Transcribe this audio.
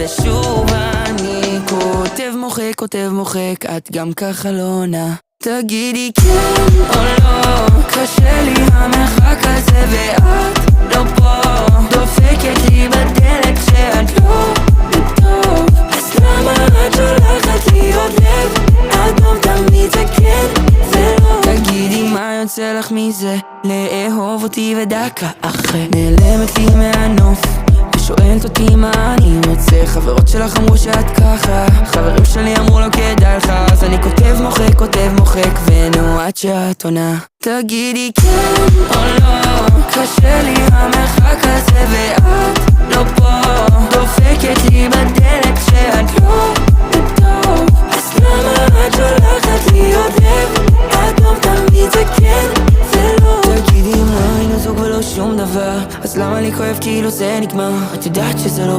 ושוב אני כותב מוחק, את גם ככה לא עונה. תגידי כן או לא, קשה לי המרחק הזה ואת לא פה, דופקת לי בדלת כשאת לא בטוב. אז למה את שולחת לי עוד לב? אדום תמיד זה כן ולא. תגידי מה יוצא לך מזה, לאהוב אותי ודקה אחרי נעלמת לי מהנוף ושואלת אותי מה אני רוצה. חברות שלך אמרו שאת ככה, חברים שלי אמרו לא כדאי לך, אז אני כותב מוחק ונו עד שאת עונה. תגידי כן או לא, קשה לי המרחק הזה ואת לא פה, דופקת לי בדלת כשאת לא בטוב. אז למה את שולחת לי עוד לב? אדום תמיד זה כן ולא. תגידי מה היינו זוג ולא שום דבר, אז למה לי כואב כאילו זה נגמר? את יודעת שזה לא